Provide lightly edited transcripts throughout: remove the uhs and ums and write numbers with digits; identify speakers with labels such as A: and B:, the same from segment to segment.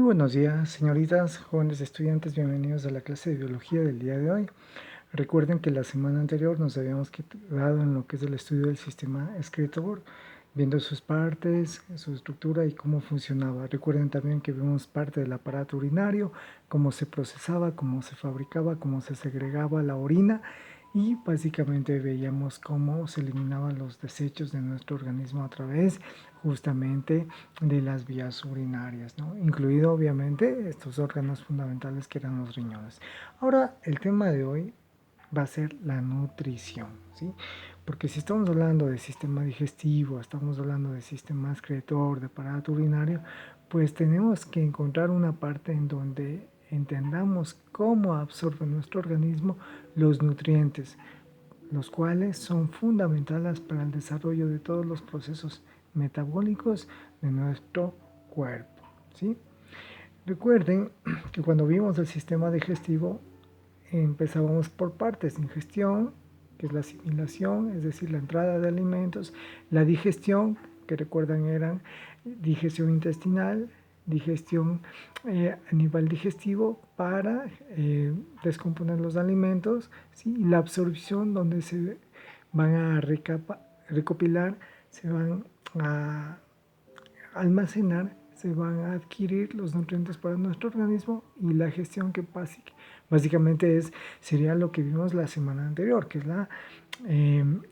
A: Muy buenos días, señoritas, jóvenes estudiantes, bienvenidos a la clase de biología del día de hoy. Recuerden que la semana anterior nos habíamos quedado en lo que es el estudio del sistema excretor, viendo sus partes, su estructura y cómo funcionaba. Recuerden también que vimos parte del aparato urinario, cómo se procesaba, cómo se fabricaba, cómo se segregaba la orina y básicamente veíamos cómo se eliminaban los desechos de nuestro organismo a través justamente de las vías urinarias, ¿no? Incluido obviamente estos órganos fundamentales que eran los riñones. Ahora el tema de hoy va a ser la nutrición, ¿sí? Porque si estamos hablando de sistema digestivo, estamos hablando de sistema excretor, de aparato urinario, pues tenemos que encontrar una parte en donde entendamos cómo absorbe nuestro organismo los nutrientes, los cuales son fundamentales para el desarrollo de todos los procesos metabólicos de nuestro cuerpo, ¿sí? Recuerden que cuando vimos el sistema digestivo empezábamos por partes: ingestión, que es la asimilación, es decir, la entrada de alimentos; la digestión, que recuerdan eran digestión intestinal, digestión a nivel digestivo para descomponer los alimentos, ¿sí? Y la absorción, donde se van a recopilar, se van a almacenar, se van a adquirir los nutrientes para nuestro organismo; y la gestión, que básicamente sería lo que vimos la semana anterior, que es la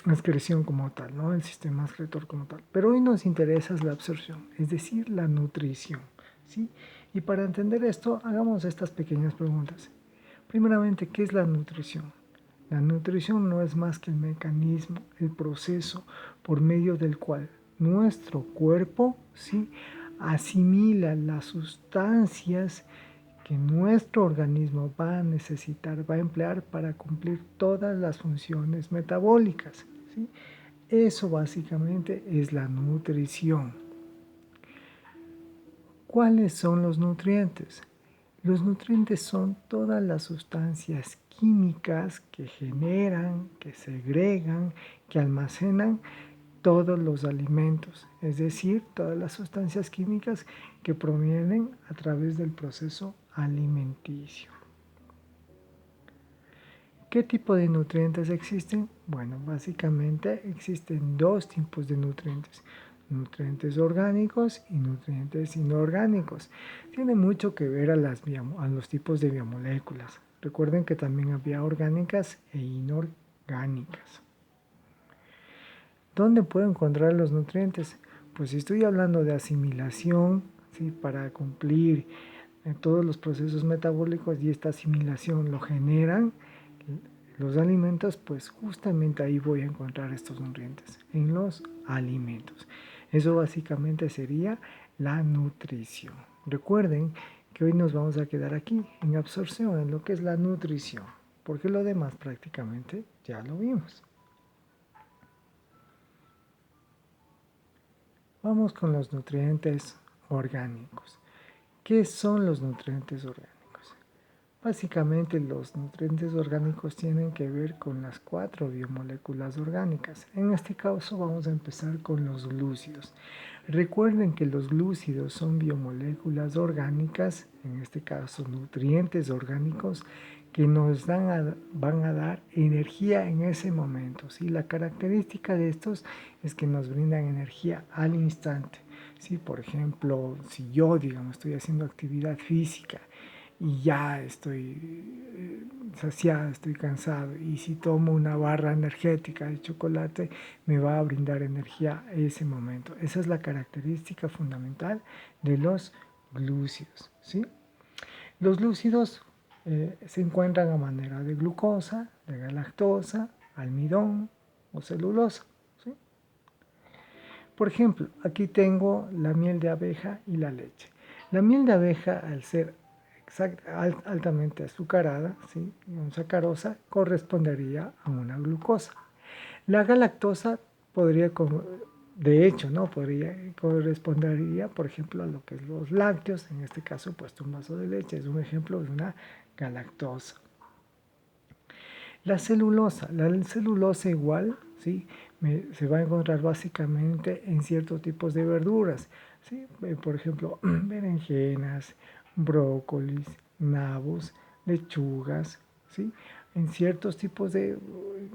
A: excreción como tal, ¿no? El sistema excretor como tal. Pero hoy nos interesa la absorción, es decir, la nutrición, ¿sí? Y para entender esto, hagamos estas pequeñas preguntas. Primeramente, ¿qué es la nutrición? La nutrición no es más que el mecanismo, el proceso por medio del cual nuestro cuerpo, ¿sí?, asimila las sustancias que nuestro organismo va a necesitar, va a emplear para cumplir todas las funciones metabólicas, ¿sí? Eso básicamente es la nutrición. ¿Cuáles son los nutrientes? Los nutrientes son todas las sustancias químicas que generan, que segregan, que almacenan todos los alimentos, es decir, todas las sustancias químicas que provienen a través del proceso alimenticio. ¿Qué tipo de nutrientes existen? Bueno, básicamente existen dos tipos de nutrientes: nutrientes orgánicos y nutrientes inorgánicos. Tiene mucho que ver a los tipos de biomoléculas. Recuerden que también había orgánicas e inorgánicas. ¿Dónde puedo encontrar los nutrientes? Pues si estoy hablando de asimilación, ¿sí?, para cumplir todos los procesos metabólicos, y esta asimilación lo generan los alimentos, pues justamente ahí voy a encontrar estos nutrientes, en los alimentos. Eso básicamente sería la nutrición. Recuerden que hoy nos vamos a quedar aquí en absorción, en lo que es la nutrición, porque lo demás prácticamente ya lo vimos. Vamos con los nutrientes orgánicos. ¿Qué son los nutrientes orgánicos? Básicamente los nutrientes orgánicos tienen que ver con las 4 biomoléculas orgánicas. En este caso vamos a empezar con los glúcidos. Recuerden que los glúcidos son biomoléculas orgánicas, en este caso nutrientes orgánicos, que nos van a dar energía en ese momento, ¿sí? La característica de estos es que nos brindan energía al instante, ¿sí? Por ejemplo, si yo, digamos, estoy haciendo actividad física y ya estoy saciado, estoy cansado, y si tomo una barra energética de chocolate, me va a brindar energía en ese momento. Esa es la característica fundamental de los glúcidos, ¿sí? Los glúcidos se encuentran a manera de glucosa, de galactosa, almidón o celulosa, ¿sí? Por ejemplo, aquí tengo la miel de abeja y la leche. La miel de abeja, al ser altamente azucarada, ¿sí?, sacarosa, correspondería a una glucosa. La galactosa podría, de hecho, ¿no?, correspondería, por ejemplo, a lo que es los lácteos. En este caso, pues un vaso de leche es un ejemplo de una galactosa. La celulosa igual, ¿sí?, se va a encontrar básicamente en ciertos tipos de verduras, ¿sí? Por ejemplo, berenjenas brócolis, nabos, lechugas, ¿sí? En ciertos tipos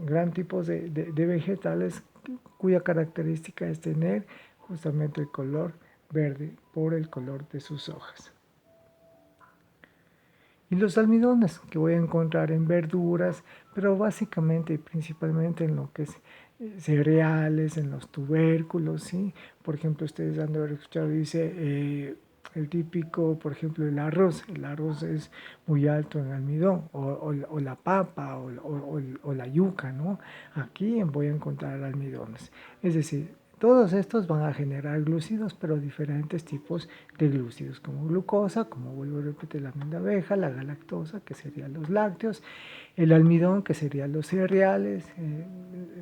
A: gran tipos de vegetales cuya característica es tener justamente el color verde por el color de sus hojas. Y los almidones que voy a encontrar en verduras, pero básicamente y principalmente en lo que es cereales, en los tubérculos, ¿sí? Por ejemplo, ustedes han de haber escuchado, dice el típico, por ejemplo, el arroz. El arroz es muy alto en almidón, o la papa, o la yuca, ¿no? Aquí voy a encontrar almidones. Es decir, todos estos van a generar glúcidos, pero diferentes tipos de glúcidos, como glucosa, como vuelvo a repetir, la miel de abeja, la galactosa, que serían los lácteos, el almidón, que serían los cereales,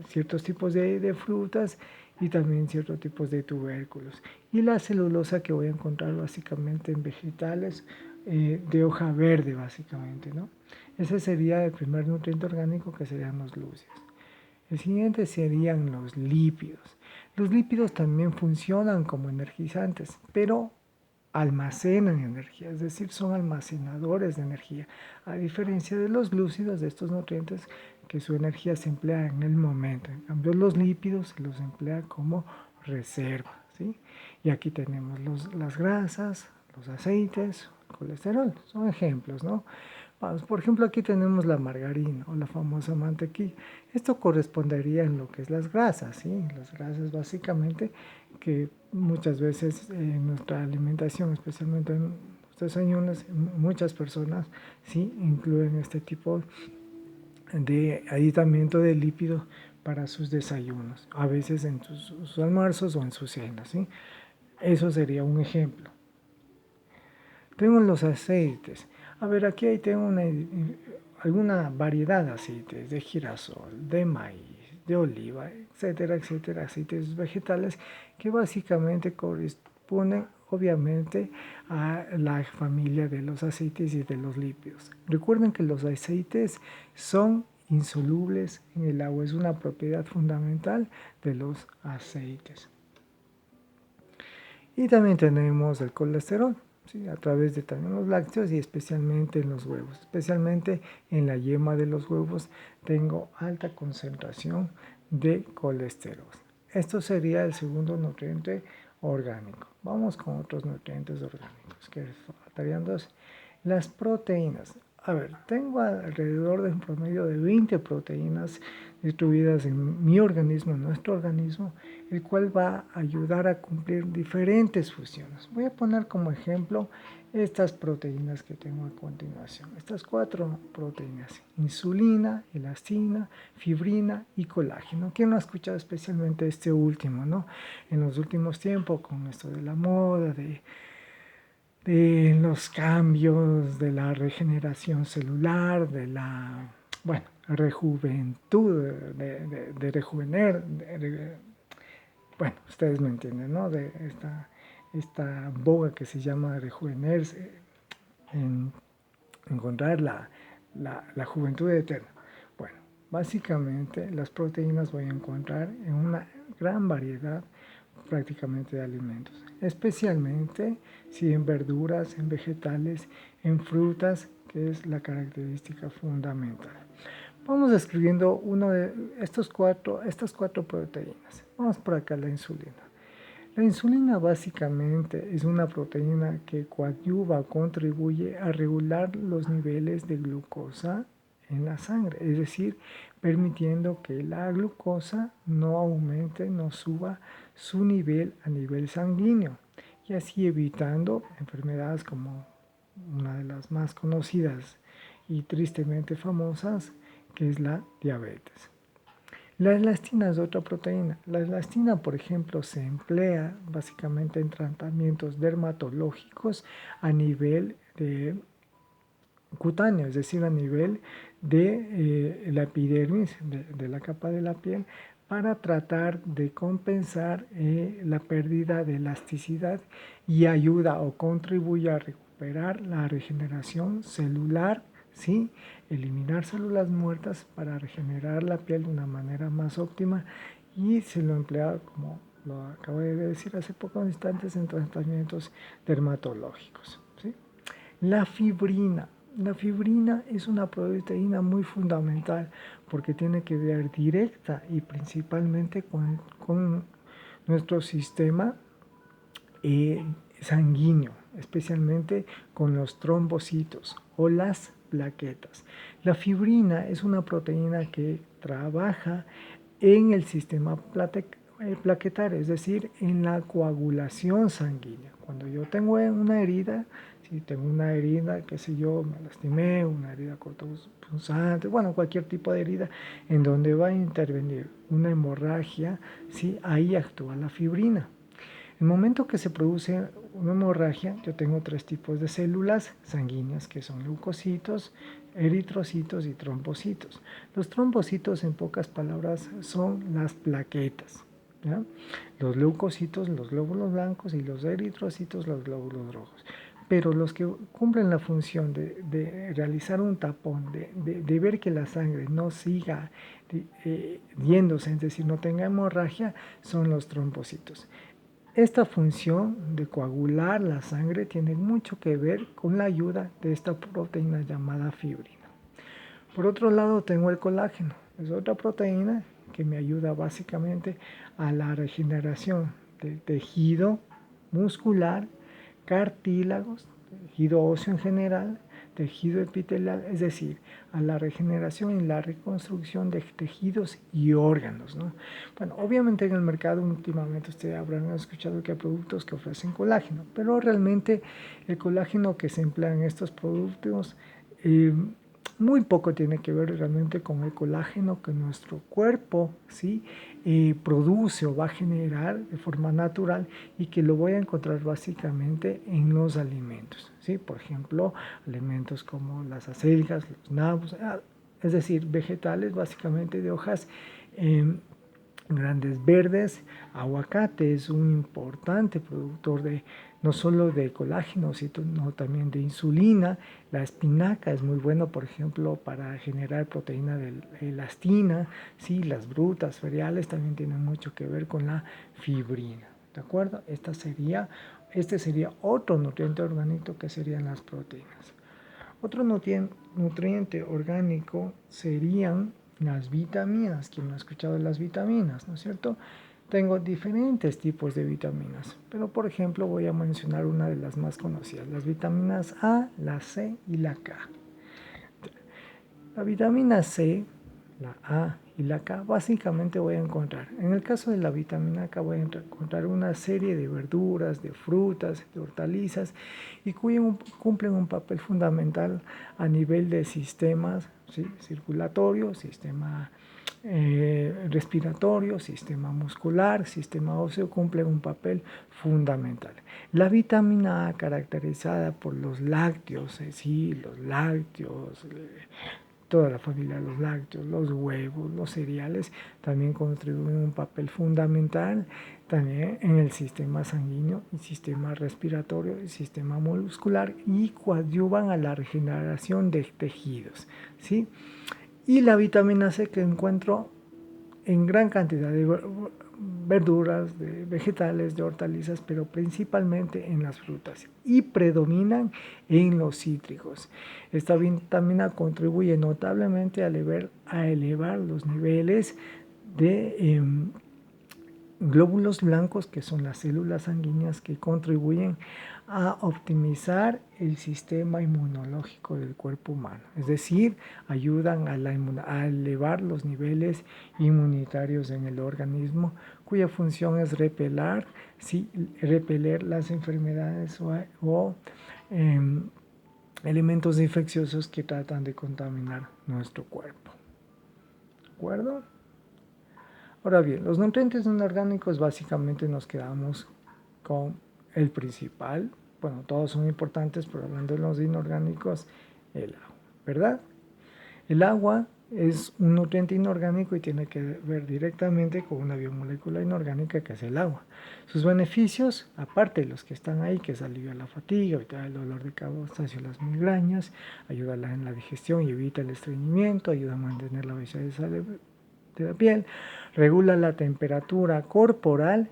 A: ciertos tipos de frutas y también ciertos tipos de tubérculos. Y la celulosa que voy a encontrar básicamente en vegetales de hoja verde, básicamente, ¿no? Ese sería el primer nutriente orgánico, que serían los glúcidos. El siguiente serían los lípidos. Los lípidos también funcionan como energizantes, pero almacenan energía, es decir, son almacenadores de energía, a diferencia de los glúcidos, de estos nutrientes que su energía se emplea en el momento. En cambio, los lípidos se los emplea como reserva, ¿sí? Y aquí tenemos las grasas, los aceites, el colesterol, son ejemplos, ¿no? Vamos, por ejemplo, aquí tenemos la margarina o la famosa mantequilla. Esto correspondería en lo que es las grasas, ¿sí? Las grasas básicamente que muchas veces en nuestra alimentación, especialmente en los desayunos, muchas personas sí incluyen este tipo de aditamiento de lípido para sus desayunos, a veces en sus almuerzos o en sus cenas, ¿sí? Eso sería un ejemplo. Tengo los aceites. A ver, aquí tengo alguna variedad de aceites, de girasol, de maíz, de oliva, etcétera, etcétera, aceites vegetales que básicamente corresponden obviamente a la familia de los aceites y de los lípidos. Recuerden que los aceites son insolubles en el agua, es una propiedad fundamental de los aceites. Y también tenemos el colesterol, ¿sí? A través de también los lácteos y especialmente en los huevos. Especialmente en la yema de los huevos tengo alta concentración de colesterol. Esto sería el segundo nutriente orgánico. Vamos con otros nutrientes orgánicos, que faltarían dos. Las proteínas. A ver, tengo alrededor de un promedio de 20 proteínas distribuidas en mi organismo, en nuestro organismo, el cual va a ayudar a cumplir diferentes funciones. Voy a poner como ejemplo estas proteínas que tengo a continuación. Estas 4 proteínas: insulina, elastina, fibrina y colágeno. ¿Quién no ha escuchado especialmente este último, no? En los últimos tiempos, con esto de la moda, de los cambios, de la regeneración celular, de la, bueno, rejuventud, de rejuvener, bueno, ustedes me entienden, ¿no? De esta boga que se llama rejuvenerse, en encontrar la juventud eterna. Bueno, básicamente las proteínas voy a encontrar en una gran variedad prácticamente de alimentos, especialmente si en verduras, en vegetales, en frutas, que es la característica fundamental. Vamos escribiendo uno de estas cuatro proteínas. Vamos por acá, la insulina. La insulina básicamente es una proteína que coadyuva, contribuye a regular los niveles de glucosa en la sangre, es decir, permitiendo que la glucosa no aumente, no suba su nivel a nivel sanguíneo, y así evitando enfermedades como una de las más conocidas y tristemente famosas, que es la diabetes. La elastina es otra proteína. La elastina, por ejemplo, se emplea básicamente en tratamientos dermatológicos a nivel cutáneo, es decir, a nivel de la epidermis, de la capa de la piel, para tratar de compensar la pérdida de elasticidad, y ayuda o contribuye a recuperar la regeneración celular, ¿sí? Eliminar células muertas para regenerar la piel de una manera más óptima, y se lo emplea, como lo acabo de decir hace pocos instantes, en tratamientos dermatológicos, ¿sí? La fibrina. La fibrina es una proteína muy fundamental porque tiene que ver directa y principalmente con nuestro sistema sanguíneo, especialmente con los trombocitos o las plaquetas. La fibrina es una proteína que trabaja en el sistema plaquetario, es decir, en la coagulación sanguínea. Cuando yo tengo una herida, si tengo una herida, qué sé yo, me lastimé, una herida cortopunzante, bueno, cualquier tipo de herida en donde va a intervenir una hemorragia, ¿sí? Ahí actúa la fibrina. En el momento que se produce una hemorragia, yo tengo tres tipos de células sanguíneas que son leucocitos, eritrocitos y trombocitos. Los trombocitos, en pocas palabras, son las plaquetas. ¿Ya? Los leucocitos, los glóbulos blancos, y los eritrocitos, los glóbulos rojos. Pero los que cumplen la función de realizar un tapón, de ver que la sangre no siga yéndose, es decir, no tenga hemorragia, son los trombocitos. Esta función de coagular la sangre tiene mucho que ver con la ayuda de esta proteína llamada fibrina. Por otro lado, tengo el colágeno. Es otra proteína que me ayuda básicamente a la regeneración del tejido muscular, cartílagos, tejido óseo en general, tejido epitelial, es decir, a la regeneración y la reconstrucción de tejidos y órganos, ¿no? Bueno, obviamente en el mercado últimamente ustedes habrán escuchado que hay productos que ofrecen colágeno, pero realmente el colágeno que se emplea en estos productos muy poco tiene que ver realmente con el colágeno que nuestro cuerpo, ¿sí? Produce o va a generar de forma natural y que lo voy a encontrar básicamente en los alimentos, ¿sí? Por ejemplo, alimentos como las acelgas, los nabos, es decir, vegetales básicamente de hojas grandes verdes. Aguacate es un importante productor de no solo de colágeno, sino también de insulina. La espinaca es muy bueno, por ejemplo, para generar proteína de elastina. Sí, las frutas, cereales también tienen mucho que ver con la fibrina. ¿De acuerdo? Este sería otro nutriente orgánico que serían las proteínas. Otro nutriente orgánico serían las vitaminas. ¿Quién no ha escuchado de las vitaminas? ¿No es cierto? Tengo diferentes tipos de vitaminas, pero por ejemplo voy a mencionar una de las más conocidas, las vitaminas A, la C y la K. La vitamina C, la A y la K, básicamente voy a encontrar, en el caso de la vitamina K voy a encontrar una serie de verduras, de frutas, de hortalizas y cumplen un papel fundamental a nivel de sistemas, ¿sí? Circulatorio, sistema respiratorio, sistema muscular, sistema óseo, cumplen un papel fundamental. La vitamina A, caracterizada por los lácteos, sí, los lácteos, toda la familia de los lácteos, los huevos, los cereales, también contribuyen un papel fundamental también en el sistema sanguíneo, el sistema respiratorio, el sistema muscular y coadyuvan a la regeneración de tejidos, ¿sí? Y la vitamina C que encuentro en gran cantidad de verduras, de vegetales, de hortalizas, pero principalmente en las frutas y predominan en los cítricos. Esta vitamina contribuye notablemente a elevar los niveles de glóbulos blancos, que son las células sanguíneas que contribuyen a optimizar el sistema inmunológico del cuerpo humano, es decir, ayudan a elevar los niveles inmunitarios en el organismo, cuya función es repeler las enfermedades o elementos infecciosos que tratan de contaminar nuestro cuerpo. ¿De acuerdo? Ahora bien, los nutrientes inorgánicos básicamente nos quedamos con el principal. Bueno, todos son importantes, pero hablando de los inorgánicos, el agua, ¿verdad? El agua es un nutriente inorgánico y tiene que ver directamente con una biomolécula inorgánica que es el agua. Sus beneficios, aparte de los que están ahí, que es aliviar la fatiga, evitar el dolor de cabeza y las migrañas, ayuda en la digestión y evita el estreñimiento, ayuda a mantener la belleza de la piel, regula la temperatura corporal,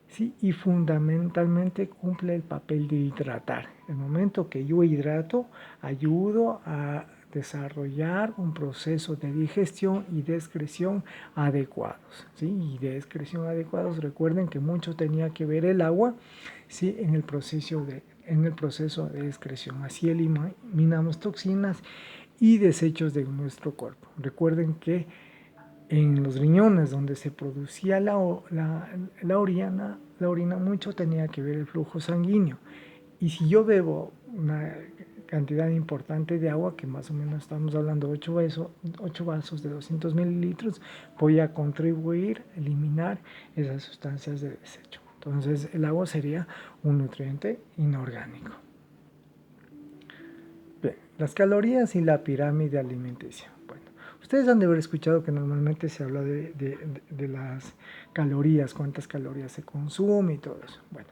A: ¿sí? Y fundamentalmente cumple el papel de hidratar, El momento que yo hidrato, ayudo a desarrollar un proceso de digestión y de excreción adecuados, ¿sí? Y de excreción adecuados, recuerden que mucho tenía que ver el agua, ¿sí? en el proceso de excreción. Así eliminamos toxinas y desechos de nuestro cuerpo. Recuerden que en los riñones donde se producía la orina, mucho tenía que ver el flujo sanguíneo. Y si yo bebo una cantidad importante de agua, que más o menos estamos hablando de 8 vasos de 200 mililitros, voy a contribuir a eliminar esas sustancias de desecho. Entonces el agua sería un nutriente inorgánico. Bien, las calorías y la pirámide alimenticia. Bueno, ustedes han de haber escuchado que normalmente se habla de las calorías, cuántas calorías se consume y todo eso. Bueno,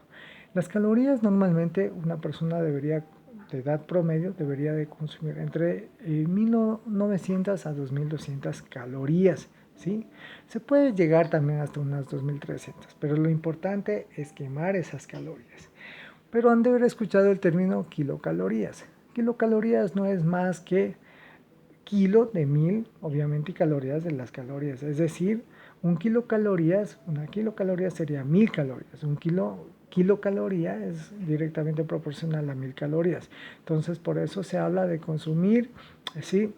A: las calorías normalmente una persona de edad promedio debería de consumir entre 1900 a 2200 calorías, ¿sí? Se puede llegar también hasta unas 2300, pero lo importante es quemar esas calorías. Pero han de haber escuchado el término kilocalorías. Kilocalorías no es más que kilo de 1000, obviamente, y calorías de las calorías. Es decir, una kilocaloría sería 1000 calorías. Kilocaloría es directamente proporcional a 1000 calorías. Entonces, por eso se habla de consumir, ¿sí?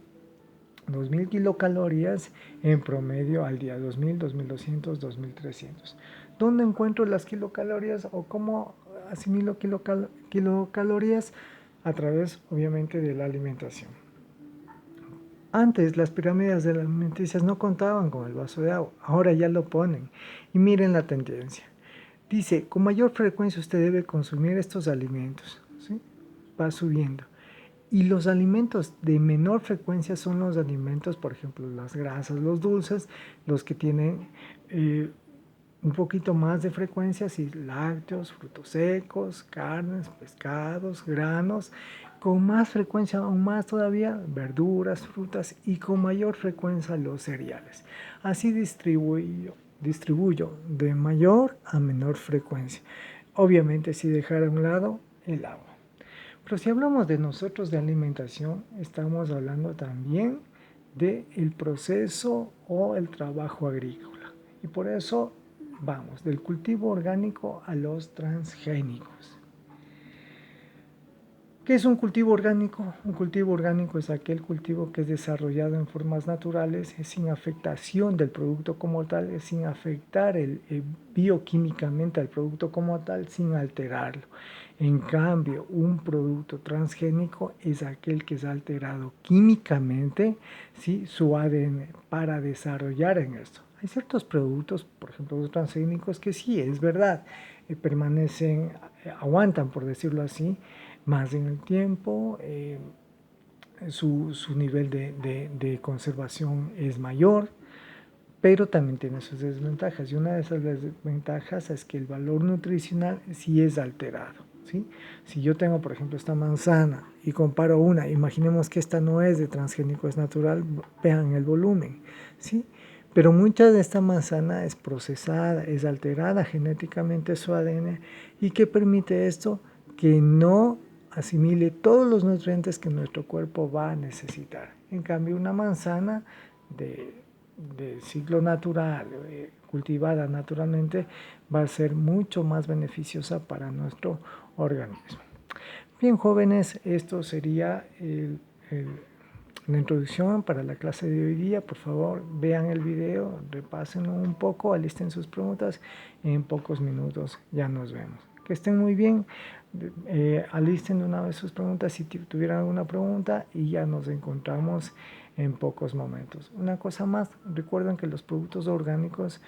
A: 2000 kilocalorías en promedio al día, 2000, 2200, 2300. ¿Dónde encuentro las kilocalorías o cómo asimilo kilocalorías? A través, obviamente, de la alimentación. Antes las pirámides de las alimenticias no contaban con el vaso de agua, ahora ya lo ponen. Y miren la tendencia. Dice, con mayor frecuencia usted debe consumir estos alimentos, ¿sí? Va subiendo. Y los alimentos de menor frecuencia son los alimentos, por ejemplo, las grasas, los dulces, los que tienen un poquito más de frecuencia, sí, lácteos, frutos secos, carnes, pescados, granos, con más frecuencia, aún más todavía, verduras, frutas y con mayor frecuencia los cereales. Así distribuyo de mayor a menor frecuencia. Obviamente, si dejar a un lado el agua. Pero si hablamos de nosotros de alimentación, estamos hablando también del proceso o el trabajo agrícola. Y por eso vamos del cultivo orgánico a los transgénicos. ¿Qué es un cultivo orgánico? Un cultivo orgánico es aquel cultivo que es desarrollado en formas naturales, sin afectación del producto como tal, sin afectar bioquímicamente al producto como tal, sin alterarlo. En cambio, un producto transgénico es aquel que es alterado químicamente, ¿sí? Su ADN para desarrollar en esto. Hay ciertos productos, por ejemplo, los transgénicos, que sí, es verdad, permanecen, aguantan, por decirlo así, más en el tiempo, su nivel de conservación es mayor, pero también tiene sus desventajas. Y una de esas desventajas es que el valor nutricional sí es alterado, ¿sí? Si yo tengo, por ejemplo, esta manzana y comparo una, imaginemos que esta no es de transgénico, es natural, vean el volumen, ¿sí? Pero mucha de esta manzana es procesada, es alterada genéticamente su ADN. ¿Y qué permite esto? Que no asimile todos los nutrientes que nuestro cuerpo va a necesitar. En cambio, una manzana de ciclo natural, cultivada naturalmente, va a ser mucho más beneficiosa para nuestro organismo. Bien, jóvenes, esto sería la introducción para la clase de hoy día. Por favor, vean el video, repásenlo un poco, alisten sus preguntas. En pocos minutos ya nos vemos. Que estén muy bien. Alisten de una vez sus preguntas si tuvieran alguna pregunta y ya nos encontramos en pocos momentos. Una cosa más, recuerden que los productos orgánicos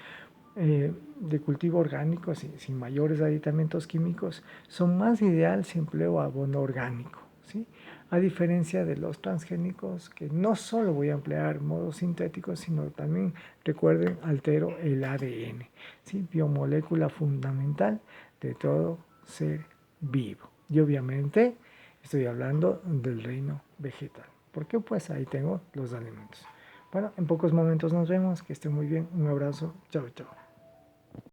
A: de cultivo orgánico sin mayores aditamentos químicos son más ideal si empleo abono orgánico, ¿sí? A diferencia de los transgénicos, que no solo voy a emplear modos sintéticos, sino también, recuerden, altero el ADN, ¿sí? Biomolécula fundamental de todo ser vivo. Y obviamente estoy hablando del reino vegetal, porque pues ahí tengo los alimentos. Bueno, en pocos momentos nos vemos, que estén muy bien, un abrazo, chao, chao.